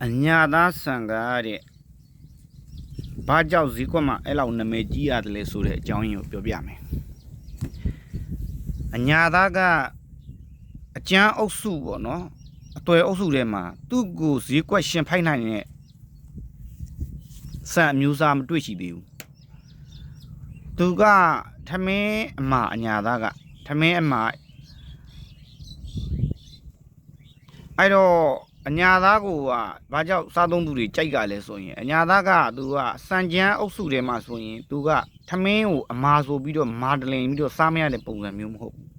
အညာသားဆန်ကားတဲ့ဘာကြောင့်ဈေးကွက်မှာအဲ့လောက်နာမည်ကြီးရတယ်လဲဆိုတဲ့အကြောင်းရင်းကိုပြောပြမယ်အညာသားကအကျန်းအုပ်စုပေါ့နော်အသွယ်အုပ်စုထဲမှာသူ့ကိုဈေးကွက်ရှင်ဖိုက်နိုင်တဲ့ဆန်အမျိုးအစားမတွေ့ရှိသေးဘူးသူကထမင်းအမအညာသားကထမင်းအမအဲ့တော့အညာသားကိုကဘာကြောင့်စားသုံးသူတွေကြိုက်ကြလဲဆိုရင်အညာသားကသူကစံကြမ်းအုပ်စုထဲမှာဆိုရင်သူကထမင်းကိုအမာဆိုပြီးတော့မာတလင်ပြီးတော့စားမရတဲ့ပုံစံမျိုးမဟုတ်ဘူး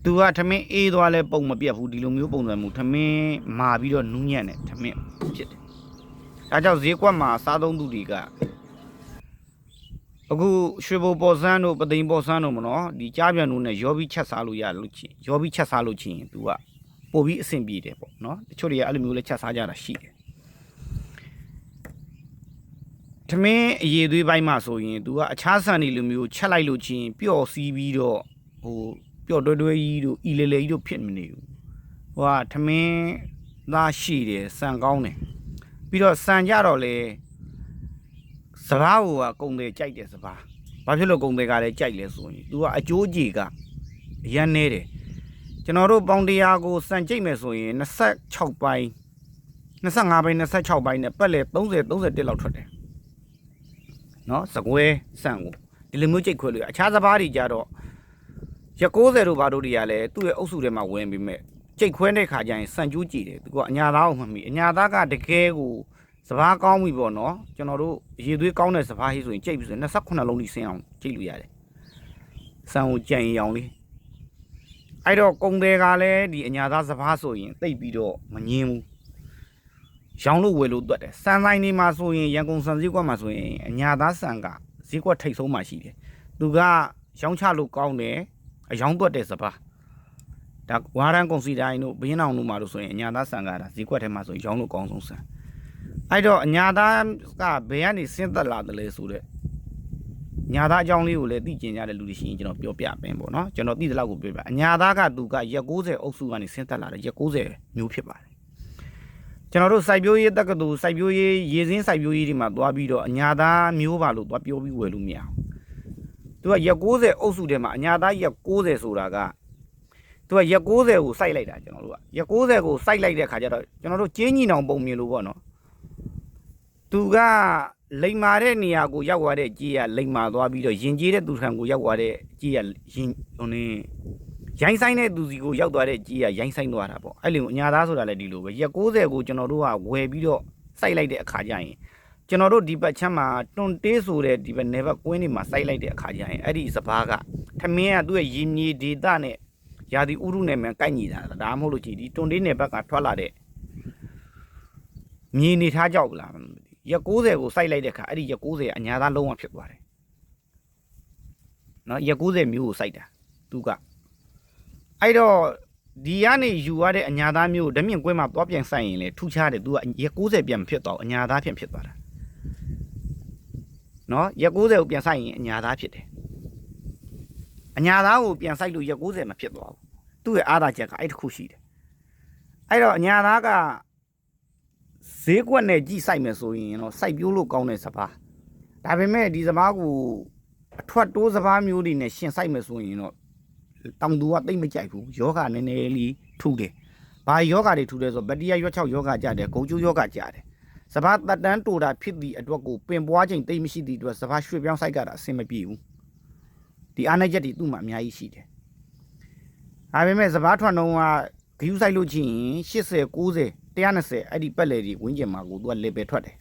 သူကထမင်းအေးသွားလဲပုံမပြတ်ဘူးဒီလိုမျိုးပုံစံမျိုးထမင်းမာပြီးတော့နူးညံ့တဲ့ထမင်းဖြစ်တယ်ဒါကြောင့်ဈေးကွက်မှာစားသုံးသူတွေကအခုရွှေဘိုပေါ်ဆန်းတို့ပသိမ်ပေါ်ဆန်းတို့မနော်ဒီကြားပြန်တို့နဲ့ရောပြီးချက်စားလို့ရလို့ချင်းရောပြီးချက်စားလို့ချင်းသူကပို့ပြီးအဆင်ပြေတယ်ပေါ့နော်တချို့တွေကအဲ့လိုမျိုးလဲချက်စားကြတာရှိတယ်ထမင်းအရေးသွေးပိုင်းမှာဆိုရင်သူကအခြားဆန်တွေလိုမျိုးချက်လိုက်လို့ချင်းပျော့စီးပြီးတော့ဟိုပျော့တွဲကြီးတို့အီလေလေကြီးတို့ဖြစ်မနေဘူးဟိုကထမင်းသားရှိတယ်ဆန်ကောင်းတယ်ပြီးတော့ဆန်ကြတော့လေစပားကကုံတယ်ကြိုက်တယ်စပားဘာဖြစ်လို့ကုံတယ်ကလည်းကြိုက်လဲဆိုရင်သူကအကျိုးကြေကအရန်နေတယ်ကျွန်တော်တို့ပေါင်တရားကိုစံကြိတ်မယ်ဆိုရင်26ပိုင်း25ပိုင်း26ပိုင်းနဲ့ပတ်လေ30 31လောက်ထွက်တယ်နော်စကွဲစံကိုဒီလိုမျိုးကြိတ်ခွဲလို့အခြားစပားတွေကြတော့ရ90တို့ဘာတို့တွေကလည်းသူ့ရဲ့အုပ်စုထဲမှာဝင်ပြီးမဲ့ကြိတ်ခွဲတဲ့ခါကျရင်စံကျိုးကြည့်တယ်သူကအညာသားကိုမှတ်မိအညာသားကတကယ်ကိုစပားကောင်းပြီပေါ့နော်ကျွန်တော်တို့ရေသွေးကောင်းတဲ့စပားဟိဆိုရင်ကြိတ်ပြီဆို28လုံးထိဆင်းအောင်ကြိတ်လို့ရတယ်စံကိုကြံရင်အောင်လေးအဲ့တော့ကုံတွေကလည်းဒီအညာသားစပားဆိုရင်တိတ်ပြီးတော့မငင်းဘူးရောင်းလို့ဝယ်လို့တွက်တယ်စံဆိုင်တွေမှာဆိုရင်ရန်ကုန်စံစည်းကွက်မှာဆိုရင်အညာသားစံကစည်းကွက်ထိပ်ဆုံးမှာရှိတယ်သူကရောင်းချလို့ကောင်းတယ်အယောင်းတွက်တဲ့စပားဒါဝါရန်ကုန်စီတိုင်းတို့ဘင်းအောင်တို့မှာလို့ဆိုရင်အညာသားစံကဒါစည်းကွက်ထဲမှာဆိုရင်ရောင်းလို့ကောင်းဆုံးစံအဲ့တော့အညာသားကဘယ်ကနေဆင်းသက်လာတယ်လဲဆိုတဲ့ညာသားအကြောင်းလေးကိုလည်းသိကျင်ကြတဲ့လူတွေရှိရင်ကျွန်တော်ပြောပြပင်ပေါ့နော်ကျွန်တော်သိတဲ့လောက်ကိုပြောပြအညာသားကသူကရက်90အုပ်စုကနေဆင်းသက်လာတယ်ရက်90မျိုးဖြစ်ပါတယ်ကျွန်တော်တို့စိုက်ပျိုးရေးတက္ကသိုလ်စိုက်ပျိုးရေးရေစင်းစိုက်ပျိုးရေးတွေမှာသွားပြီးတော့အညာသားမျိုးပါလို့သွားပြောပြီးဝယ်လို့မရဘူးသူကရက်90အုပ်စုထဲမှာအညာသားရက်90ဆိုတာကသူကရက်90ကိုစိုက်လိုက်တာကျွန်တော်တို့ကရက်90ကိုစိုက်လိုက်တဲ့ခါကျတော့ကျွန်တော်တို့ကျင်းညီနောင်ပုံမြင်လို့ပေါ့နော်သူကလိမ်မာတဲ့နေရာကိုရောက်သွားတဲ့ကြီးကလိမ်မာသွားပြီးတော့ရင်ကျေးတဲ့သူထံကိုရောက်သွားတဲ့ကြီးကရင်ဟိုနေရိုင်းဆိုင်တဲ့သူစီကိုရောက်သွားတဲ့ကြီးကရိုင်းဆိုင်သွားတာပေါ့အဲ့လိုအညာသားဆိုတာလည်းဒီလိုပဲရက်90ကိုကျွန်တော်တို့ကဝယ်ပြီးတော့စိုက်လိုက်တဲ့အခါကျရင်ကျွန်တော်တို့ဒီဘက်ချမ်းမှာတွန်တေးဆိုတဲ့ဒီဘက်နယ်ဘက်ကွင်းတွေမှာစိုက်လိုက်တဲ့အခါကျရင်အဲ့ဒီစပားကထမင်းကသူ့ရဲ့ရင်မြေဒေတာနဲ့ရာသီဥတုနဲ့မှကိုက်ညီတာဒါမှမဟုတ်လို့ကြည်ဒီတွန်တေးနယ်ဘက်ကထွက်လာတဲ့မြေနေထားကြောက်လားရက်90ကိုစိုက်လိုက်တဲ့ခါအဲ့ဒီရက်90အညာသားလုံးဝဖြစ်သွားတယ်နော်ရက်90မျိုးကိုစိုက်တာသူကအဲ့တော့ဒီကနေယူရတဲ့အညာသားမျိုးဓမြင့်ကွဲမှာသွားပြန်စိုက်ရင်လေထူခြားတယ်သူကရက်90ပြန်ဖြစ်သွားအညာသားဖြစ်သွားတာနော်ရက်90ကိုပြန်စိုက်ရင်အညာသားဖြစ်တယ်အညာသားကိုပြန်စိုက်လို့ရက်90မဖြစ်သွားဘူးသူ့ရဲ့အားသာချက်ကအဲ့တစ်ခုရှိတယ်အဲ့တော့အညာသားကဈေးကွက်နဲ့ကြည့်စိုက်မယ်ဆိုရင်တော့စိုက်ပြိုးလို့ကောင်းတဲ့စပားဒါပေမဲ့ဒီစပားကိုအထွက်တိုးစပားမျိုးတွေနဲ့ရှင်စိုက်မယ်ဆိုရင်တော့တောင်သူကတိတ်မကြိုက်ဘူးယောဂနည်းနည်းလေးထူတယ်ဘာယောဂတွေထူတယ်ဆိုဘက်တီးယားရွက်6ယောဂကြတယ်ဂုံကျိုးယောဂကြတယ်စပားတက်တန်းတိုတာဖြစ်သည့်အတွက်ကိုပင်ပွားချိန်တိတ်မရှိသည့်အတွက်စပားရွှေ့ပြောင်းစိုက်ကြတာအဆင်မပြေဘူးဒီအားနည်းချက်တွေသူ့မှာအများကြီးရှိတယ်ဒါပေမဲ့စပားထွက်နှုံးကဂယူးစိုက်လို့ချင်း80 90 120အဲ့ဒီပက်လေတွေဝင်းကျင်မှာကိုသူကလေပဲထွက်တယ်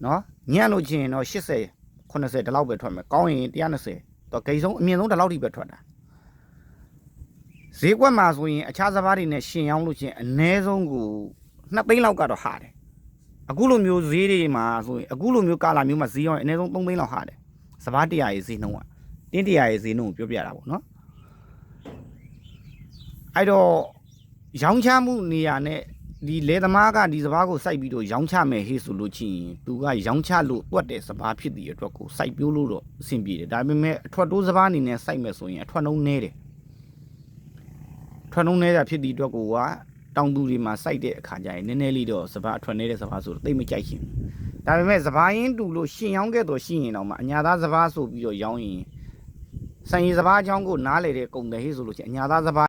နော်ညံ့လို့ချင်းတော့80 90ဒီလောက်ပဲထွက်မယ်ကောင်းရင်120တော့ဂိမ်းဆုံးအမြင့်ဆုံးဒီလောက်ထိပဲထွက်တာဈေးကွက်မှာဆိုရင်အခြားစပားတွေနဲ့ရှင်ရောင်းလို့ချင်းအနည်းဆုံးကို2သိန်းလောက်ကတော့ဟာတယ်အခုလိုမျိုးဈေးတွေမှာဆိုရင်အခုလိုမျိုးကာလာမျိုးမှာဈေးရောင်းအနည်းဆုံး3သိန်းလောက်ဟာတယ်စပား100ရေးဈေးနှုန်းကတင်း100ရေးဈေးနှုန်းကိုပြောပြတာပေါ့နော်အဲ့တော့ရောင်းချမှုနေရာနဲ့ဒီလေသမားကဒီစပားကိုစိုက်ပြီးတော့ရောင်းချမယ်ဟေ့ဆိုလို့ချင်းသူကရောင်းချလို့တွက်တဲ့စပားဖြစ်တဲ့အတွက်ကိုစိုက်ပြိုးလို့တော့အဆင်ပြေတယ်ဒါပေမဲ့အထွက်တိုးစပားအနေနဲ့စိုက်မယ်ဆိုရင်အထွက်နှုန်းနည်းတယ်ထွက်နှုန်းနည်းတာဖြစ်တဲ့အတွက်ကိုက တောင်သူတွေမှာစိုက်တဲ့အခါကျရင်နည်းနည်းလေးတော့စဘာအထွက်နေတဲ့စဘာဆိုတော့တိတ်မကြိုက်ရှင်ဒါပေမဲ့စဘာရင်းတူလို့ရှင်ရောင်းခဲ့တော့ရှိရင်တော့မှအညာသားစဘာဆိုပြီးတော့ရောင်းရင်ဆိုင်ရီစဘာအကြောင်းကိုနားလေတဲ့ကုန်တယ်ဟေ့ဆိုလို့ချင်းအညာသားစဘာ